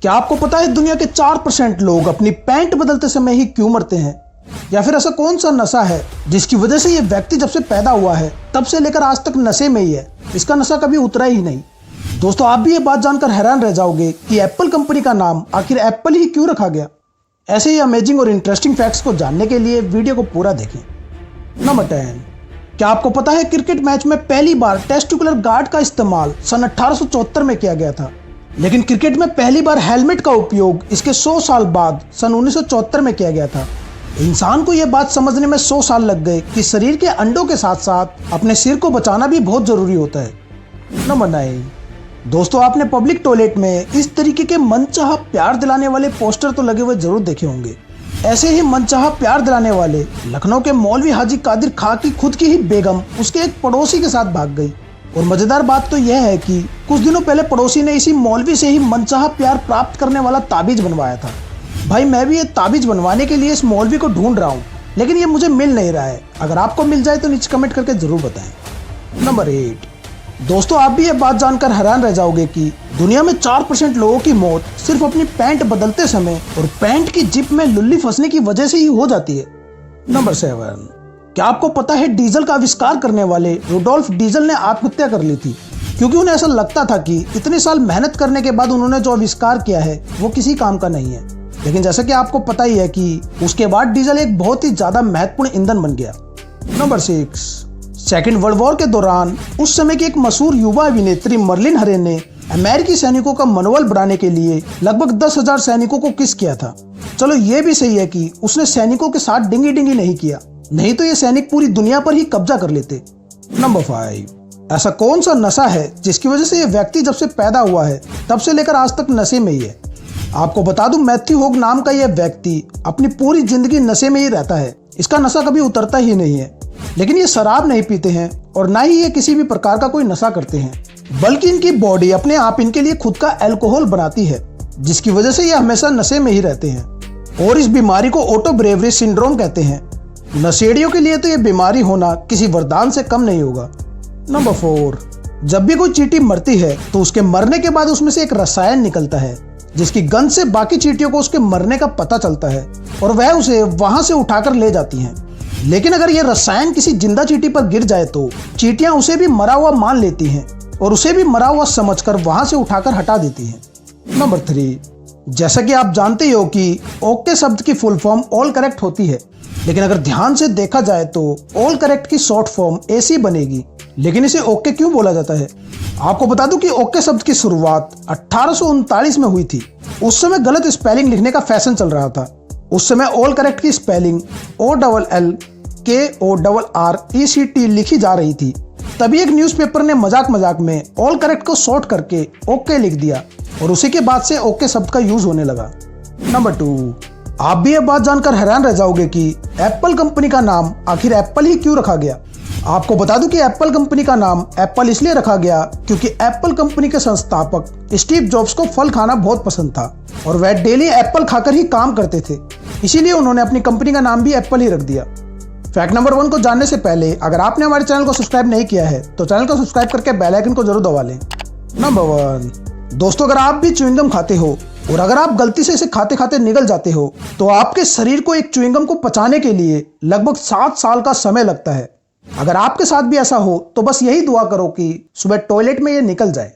क्या आपको पता है दुनिया के 4% लोग अपनी पैंट बदलते समय ही क्यों मरते हैं? या फिर ऐसा कौन सा नशा है जिसकी वजह से ये व्यक्ति जब से पैदा हुआ है तब से लेकर आज तक नशे में ही है, इसका नशा कभी उतरा ही नहीं। दोस्तों, आप भी ये बात जानकर हैरान रह जाओगे कि एप्पल कंपनी का नाम आखिर एप्पल ही क्यों रखा गया। ऐसे ही अमेजिंग और इंटरेस्टिंग फैक्ट्स को जानने के लिए वीडियो को पूरा देखें। नंबर 10, क्या आपको पता है क्रिकेट मैच में पहली बार टेस्टिकुलर गार्ड का इस्तेमाल सन 1874 में किया गया था, लेकिन क्रिकेट में पहली बार हेलमेट का उपयोग इसके 100 साल बाद सन 1974 में किया गया था। इंसान को यह बात समझने में 100 साल लग गए कि शरीर के अंडों के साथ साथ अपने सिर को बचाना भी बहुत जरूरी होता है। नंबर 9, दोस्तों, आपने पब्लिक टॉयलेट में इस तरीके के मनचाहा प्यार दिलाने वाले पोस्टर तो लगे हुए जरूर देखे होंगे। ऐसे ही मनचाहा प्यार दिलाने वाले लखनऊ के मौलवी हाजी कादिर खां की खुद की ही बेगम उसके एक पड़ोसी के साथ भाग गई। और मजेदार बात तो यह है कि कुछ दिनों पहले पड़ोसी ने इसी मौलवी से ही मनचाहा प्यार प्राप्त करने वाला ताबीज बनवाया था। भाई, मैं भी ये ताबीज बनवाने के लिए इस मौलवी को ढूंढ रहा हूँ, लेकिन ये मुझे मिल नहीं रहा है। अगर आपको मिल जाए तो नीचे कमेंट करके जरूर बताएं। नंबर 8, दोस्तों, आप भी ये बात जानकर हैरान रह जाओगे कि दुनिया में 4% लोगों की मौत सिर्फ अपनी पैंट बदलते समय और पैंट की जिप में लुल्ली फंसने की वजह से ही हो जाती है। नंबर 7, क्या आपको पता है डीजल का आविष्कार करने वाले रुडोल्फ डीजल ने आत्महत्या कर ली थी, क्योंकि उन्हें ऐसा लगता था कि इतने साल मेहनत करने के बाद उन्होंने जो आविष्कार किया है वो किसी काम का नहीं है। लेकिन जैसा कि आपको पता ही है कि उसके बाद डीजल एक बहुत ही ज्यादा महत्वपूर्ण ईंधन बन गया। नंबर 6, सेकेंड वर्ल्ड वॉर के दौरान उस समय की एक मशहूर युवा अभिनेत्री मर्लिन हरे ने अमेरिकी सैनिकों का मनोबल बढ़ाने के लिए लगभग 10,000 सैनिकों को किस किया था। चलो, ये भी सही है कि उसने सैनिकों के साथ डिंगी डिंगी नहीं किया, नहीं तो ये सैनिक पूरी दुनिया पर ही कब्जा कर लेते। नंबर 5, ऐसा कौन सा नशा है जिसकी वजह से ये व्यक्ति जब से पैदा हुआ है तब से लेकर आज तक नशे में ही है। आपको बता दूं, मैथ्यू होग नाम का यह व्यक्ति अपनी पूरी जिंदगी नशे में ही रहता है। इसका नशा कभी उतरता ही नहीं है। लेकिन ये शराब नहीं पीते हैं और ना ही ये किसी भी प्रकार का कोई नशा करते हैं, बल्कि इनकी बॉडी अपने आप इनके लिए खुद का अल्कोहल बनाती है, जिसकी वजह से ये हमेशा नशे में ही रहते हैं। और इस बीमारी को ऑटो ब्रेवरी सिंड्रोम कहते हैं। नशेड़ियों के लिए तो ये बीमारी होना किसी वरदान से कम नहीं होगा। नंबर 4, जब भी कोई चींटी मरती है तो उसके मरने के बाद उसमें से एक रसायन निकलता है, जिसकी गंध से बाकी चींटियों को उसके मरने का पता चलता है और वह उसे वहां से उठाकर ले जाती हैं। लेकिन अगर यह रसायन किसी जिंदा चींटी पर गिर जाए तो चींटियां उसे भी मरा हुआ मान लेती हैं और उसे भी मरा हुआ समझकर वहां से उठाकर हटा देती हैं। नंबर 3, जैसा कि आप जानते हो कि ओके शब्द की फुल फॉर्म ऑल करेक्ट होती है, लेकिन अगर ध्यान से देखा जाए तो ऑल करेक्ट की शॉर्ट फॉर्म एसी बनेगी, लेकिन इसे ओके क्यों बोला जाता है? आपको बता दूं कि ओके शब्द की शुरुआत 1839 में हुई थी। उस समय गलत स्पेलिंग लिखने का फैशन चल रहा था। उस समय ऑल करेक्ट की स्पेलिंग OLLKORRECT लिखी जा रही थी। तभी एक न्यूज़पेपर ने मजाक मजाक में ऑल करेक्ट को शॉर्ट करके ओके लिख दिया और उसी के बाद से ओके शब्द का यूज होने लगा। नंबर 2, आप भी यह बात जानकर हैरान रह जाओगे कि एप्पल कंपनी का नाम आखिर एप्पल ही क्यों रखा गया। आपको बता दूं कि एप्पल कंपनी का नाम एप्पल इसलिए रखा गया क्योंकि एप्पल कंपनी के संस्थापक स्टीव जॉब्स को फल खाना बहुत पसंद था और वह डेली एप्पल खाकर ही काम करते थे। इसीलिए उन्होंने अपनी कंपनी का नाम भी एप्पल ही रख दिया। फैक्ट नंबर 1 को जानने से पहले अगर आपने हमारे चैनल को सब्सक्राइब नहीं किया है तो चैनल को सब्सक्राइब करके बेल आइकन को जरूर दबा लें। नंबर 1, दोस्तों, अगर आप भी च्युइंगम खाते हो और अगर आप गलती से इसे खाते खाते निगल जाते हो तो आपके शरीर को एक च्युइंगम को पचाने के लिए लगभग 7 साल का समय लगता है। अगर आपके साथ भी ऐसा हो तो बस यही दुआ करो कि सुबह टॉयलेट में ये निकल जाए।